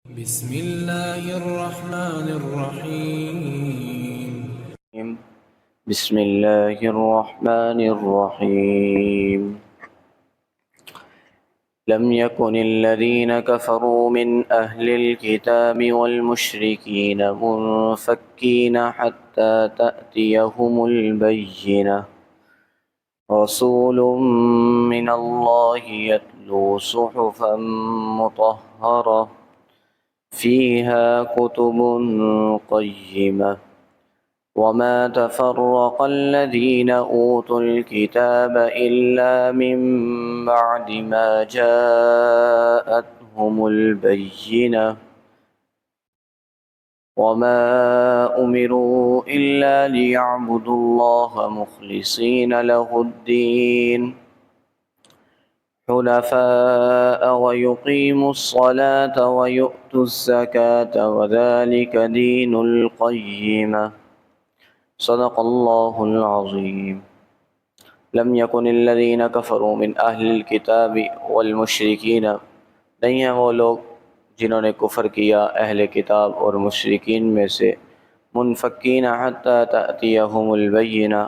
بسم الله الرحمن الرحيم. بسم الله الرحمن الرحيم. لم يكن الذين كفروا من أهل الكتاب والمشركين منفكين حتى تأتيهم البينة رسول من الله يتلو صحفا مطهرة فيها كتب قيمة وما تفرق الذين أوتوا الكتاب إلا من بعد ما جاءتهم البينة وما أمروا إلا ليعبدوا الله مخلصين له الدين حنفاء ويقيموا الصلاة ويؤتوا الزكاة وذلك دين القيمة صدق اللہ العظیم. لم یکن الذین کفروا من اہل الکتاب والمشرکین، نہیں ہیں وہ لوگ جنہوں نے کفر کیا اہل کتاب اور مشرکین میں سے، منفکین حتی تأتیہم البینہ،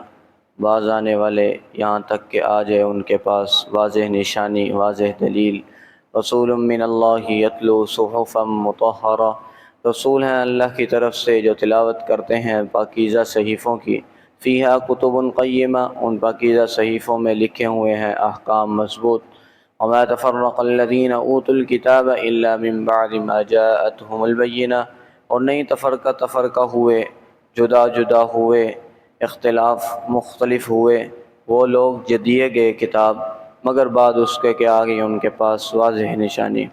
باز آنے والے یہاں تک کہ آ جائے ان کے پاس واضح نشانی، واضح دلیل. رسول من اللہ یتلو صحفا مطہرہ، رسول ہیں اللہ کی طرف سے جو تلاوت کرتے ہیں پاکیزہ صحیفوں کی. فیہا کتب قیمہ، ان پاکیزہ صحیفوں میں لکھے ہوئے ہیں احکام مضبوط. وما تفرق الذین اوتوا الکتاب الا من بعد ما جاءتهم البینہ، اور نہیں تفرقہ ہوئے، جدا جدا ہوئے، اختلاف مختلف ہوئے وہ لوگ جو دیے گئے کتاب مگر بعد اس کے کہ آ گئی ان کے پاس واضح نشانی،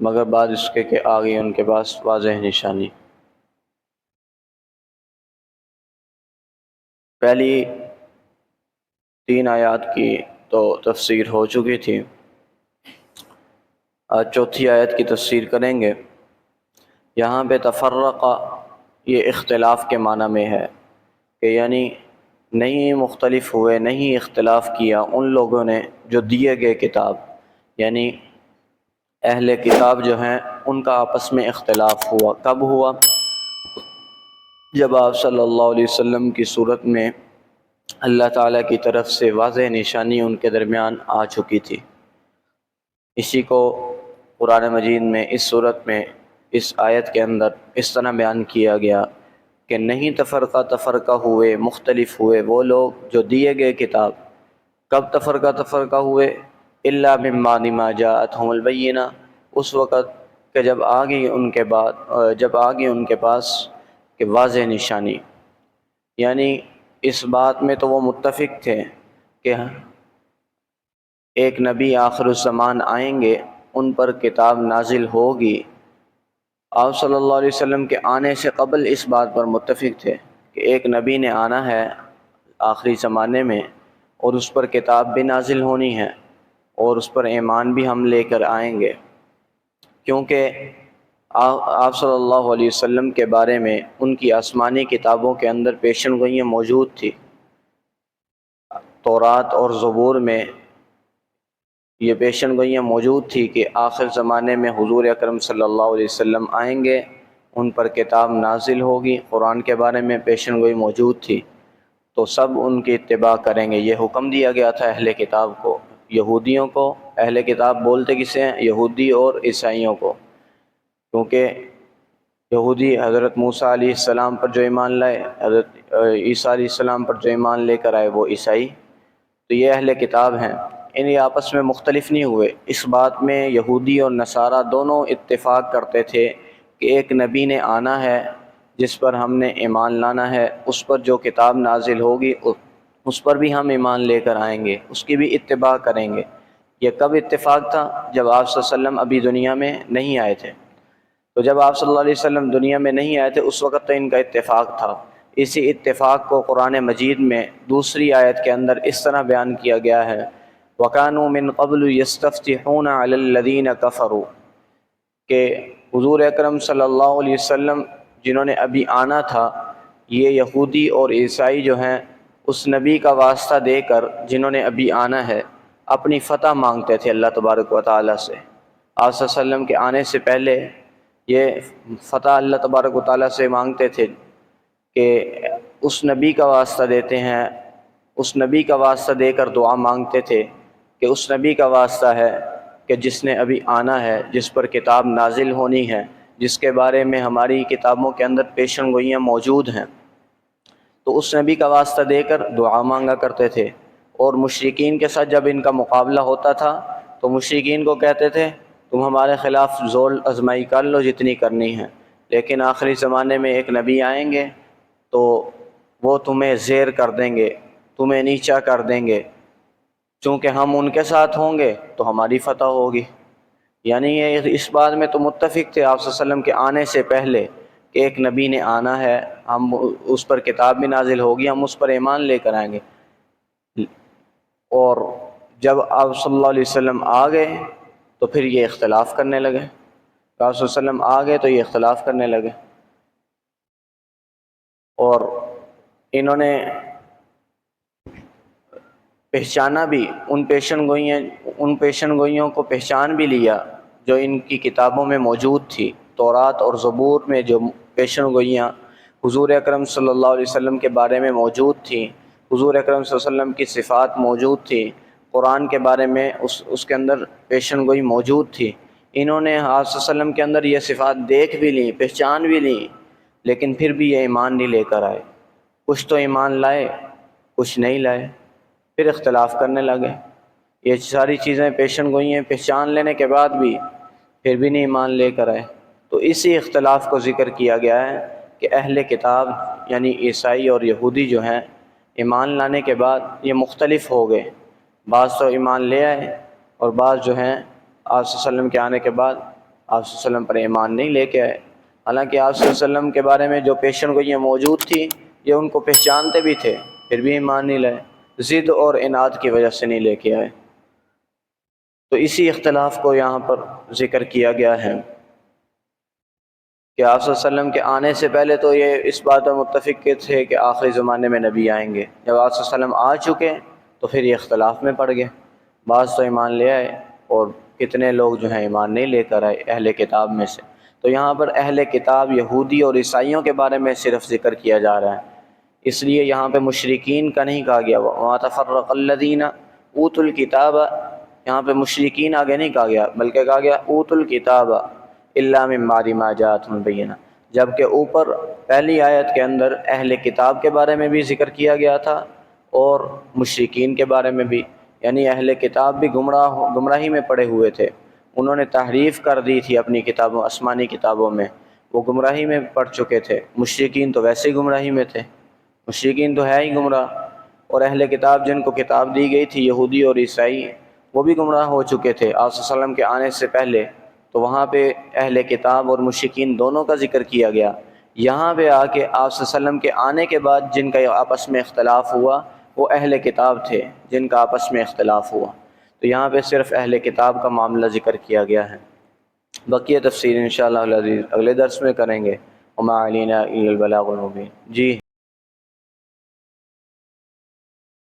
مگر بعد اس کے کہ آ گئی ان کے پاس واضح نشانی. پہلی 3 آیات کی تو تفسیر ہو چکی تھی، آج چوتھی آیت کی تفسیر کریں گے. یہاں پہ تفرقہ یہ اختلاف کے معنی میں ہے کہ یعنی نہیں مختلف ہوئے، نہیں اختلاف کیا ان لوگوں نے جو دیے گئے کتاب، یعنی اہل کتاب جو ہیں ان کا آپس میں اختلاف ہوا. کب ہوا؟ جب آپ صلی اللہ علیہ وسلم کی صورت میں اللہ تعالیٰ کی طرف سے واضح نشانی ان کے درمیان آ چکی تھی. اسی کو قرآن مجید میں اس صورت میں اس آیت کے اندر اس طرح بیان کیا گیا کہ نہیں تفرقہ ہوئے، مختلف ہوئے وہ لوگ جو دیے گئے کتاب. کب تفرقہ ہوئے؟ الا من بعد ما جاءتهم البینہ، اس وقت کہ جب آ گئی ان کے پاس کہ واضح نشانی. یعنی اس بات میں تو وہ متفق تھے کہ ایک نبی آخر الزمان آئیں گے، ان پر کتاب نازل ہوگی. آپ صلی اللہ علیہ وسلم کے آنے سے قبل اس بات پر متفق تھے کہ ایک نبی نے آنا ہے آخری زمانے میں اور اس پر کتاب بھی نازل ہونی ہے اور اس پر ایمان بھی ہم لے کر آئیں گے، کیونکہ آپ صلی اللہ علیہ وسلم کے بارے میں ان کی آسمانی کتابوں کے اندر پیشن گوئیاں موجود تھی. تورات اور زبور میں یہ پیشن گوئیاں موجود تھی کہ آخر زمانے میں حضور اکرم صلی اللہ علیہ وسلم آئیں گے، ان پر کتاب نازل ہوگی. قرآن کے بارے میں پیشن گوئی موجود تھی تو سب ان کی اتباع کریں گے. یہ حکم دیا گیا تھا اہل کتاب کو، یہودیوں کو. اہل کتاب بولتے کسے ہیں؟ یہودی اور عیسائیوں کو، کیونکہ یہودی حضرت موسیٰ علیہ السلام پر جو ایمان لائے، حضرت عیسیٰ علیہ السلام پر جو ایمان لے کر آئے وہ عیسائی، تو یہ اہل کتاب ہیں. انہیں آپس میں مختلف نہیں ہوئے. اس بات میں یہودی اور نصارہ دونوں اتفاق کرتے تھے کہ ایک نبی نے آنا ہے جس پر ہم نے ایمان لانا ہے، اس پر جو کتاب نازل ہوگی اس پر بھی ہم ایمان لے کر آئیں گے، اس کی بھی اتباع کریں گے. یہ کب اتفاق تھا؟ جب آپ صلی اللہ علیہ وسلم ابھی دنیا میں نہیں آئے تھے. تو جب آپ صلی اللہ علیہ وسلم دنیا میں نہیں آئے تھے اس وقت تو ان کا اتفاق تھا. اسی اتفاق کو قرآن مجید میں دوسری آیت کے اندر اس طرح بیان کیا گیا ہے، وَكَانُوا مِن قَبْلُ يَسْتَفْتِحُونَ عَلَى الَّذِينَ كَفَرُوا، کہ حضور اکرم صلی اللہ علیہ وسلم جنہوں نے ابھی آنا تھا، یہ یہودی اور عیسائی جو ہیں اس نبی کا واسطہ دے کر جنہوں نے ابھی آنا ہے اپنی فتح مانگتے تھے اللہ تبارک و تعالیٰ سے، آپ صلی اللہ علیہ وسلم کے آنے سے پہلے یہ فتح اللہ تبارک و تعالیٰ سے مانگتے تھے کہ اس نبی کا واسطہ دیتے ہیں، اس نبی کا واسطہ دے کر دعا مانگتے تھے کہ اس نبی کا واسطہ ہے کہ جس نے ابھی آنا ہے، جس پر کتاب نازل ہونی ہے، جس کے بارے میں ہماری کتابوں کے اندر پیشن گوئیاں موجود ہیں، تو اس نبی کا واسطہ دے کر دعا مانگا کرتے تھے۔ اور مشرکین کے ساتھ جب ان کا مقابلہ ہوتا تھا تو مشرکین کو کہتے تھے تم ہمارے خلاف زور آزمائی کر لو جتنی کرنی ہے، لیکن آخری زمانے میں ایک نبی آئیں گے تو وہ تمہیں زیر کر دیں گے، تمہیں نیچا کر دیں گے، چونکہ ہم ان کے ساتھ ہوں گے تو ہماری فتح ہوگی۔ یعنی یہ اس بات میں تو متفق تھے آپ صلی اللہ علیہ وسلم کے آنے سے پہلے کہ ایک نبی نے آنا ہے، ہم اس پر کتاب بھی نازل ہوگی، ہم اس پر ایمان لے کر آئیں گے۔ اور جب آپ صلی اللہ علیہ وسلم آ گئے تو پھر یہ اختلاف کرنے لگے، آپ صلی اللہ علیہ وسلم آ گئے تو یہ اختلاف کرنے لگے، اور انہوں نے پہچانا بھی ان پیشن گوئیوں کو پہچان بھی لیا جو ان کی کتابوں میں موجود تھی۔ تورات اور زبور میں جو پیشن گوئیاں حضور اکرم صلی اللہ علیہ وسلم کے بارے میں موجود تھیں، حضور اکرم صلی اللہ علیہ وسلم کی صفات موجود تھی، قرآن کے بارے میں اس کے اندر پیشن گوئی موجود تھی، انہوں نے آپ صلی اللہ علیہ وسلم کے اندر یہ صفات دیکھ بھی لیں، پہچان بھی لیں، لیکن پھر بھی یہ ایمان نہیں لے کر آئے۔ کچھ تو ایمان لائے، کچھ نہیں لائے، پھر اختلاف کرنے لگے۔ یہ ساری چیزیں پیشن گوئی ہیں، پہچان لینے کے بعد بھی پھر بھی نہیں ایمان لے کر آئے۔ تو اسی اختلاف کو ذکر کیا گیا ہے کہ اہل کتاب یعنی عیسائی اور یہودی جو ہیں، ایمان لانے کے بعد یہ مختلف ہو گئے، بعض تو ایمان لے آئے اور بعض جو ہیں آپ صلی اللہ علیہ وسلم کے آنے کے بعد آپ صلی اللہ علیہ وسلم پر ایمان نہیں لے کے آئے۔ حالانکہ آپ صلی اللہ علیہ وسلم کے بارے میں جو پیشن گوئیاں موجود تھیں یہ ان کو پہچانتے بھی تھے، پھر بھی ایمان نہیں لائے، ضد اور عناد کی وجہ سے نہیں لے کے آئے۔ تو اسی اختلاف کو یہاں پر ذکر کیا گیا ہے کہ آپ صلی اللہ علیہ وسلم کے آنے سے پہلے تو یہ اس بات پر متفق تھے کہ آخری زمانے میں نبی آئیں گے، جب آپ صلی اللہ علیہ وسلم آ چکے تو پھر یہ اختلاف میں پڑ گئے، بعض تو ایمان لے آئے اور کتنے لوگ جو ہیں ایمان نہیں لے کر آئے اہل کتاب میں سے۔ تو یہاں پر اہل کتاب یہودی اور عیسائیوں کے بارے میں صرف ذکر کیا جا رہا ہے، اس لیے یہاں پہ مشرکین کا نہیں کہا گیا، وَمَا تَفَرَّقَ الَّذِينَ أُوتُوا الْكِتَابَ، یہاں پہ مشرکین آگے نہیں کہا گیا بلکہ کہا گیا أُوتُوا الْكِتَابَ إِلَّا مِن بَعْدِ مَا جَاءَتْهُمُ الْبَيِّنَةُ، جبکہ اوپر پہلی آیت کے اندر اہل کتاب کے بارے میں بھی ذکر کیا گیا تھا اور مشرکین کے بارے میں بھی، یعنی اہل کتاب بھی گمراہی میں پڑے ہوئے تھے، انہوں نے تحریف کر دی تھی اپنی کتابوں، آسمانی کتابوں میں، وہ گمراہی میں پڑ چکے تھے۔ مشرکین تو ویسے ہی گمراہی میں تھے، مشرکین تو ہے ہی گمراہ، اور اہل کتاب جن کو کتاب دی گئی تھی یہودی اور عیسائی وہ بھی گمراہ ہو چکے تھے آپ صلی اللہ علیہ وسلم کے آنے سے پہلے۔ تو وہاں پہ اہل کتاب اور مشرکین دونوں کا ذکر کیا گیا۔ یہاں پہ آ کے آپ صلی اللہ علیہ وسلم کے آنے کے بعد جن کا آپس میں اختلاف ہوا وہ اہل کتاب تھے جن کا آپس میں اختلاف ہوا، تو یہاں پہ صرف اہل کتاب کا معاملہ ذکر کیا گیا ہے۔ بقیہ تفسیر انشاءاللہ العزیز اگلے درس میں کریں گے۔ وما علینا الا البلاغ المبین۔ جی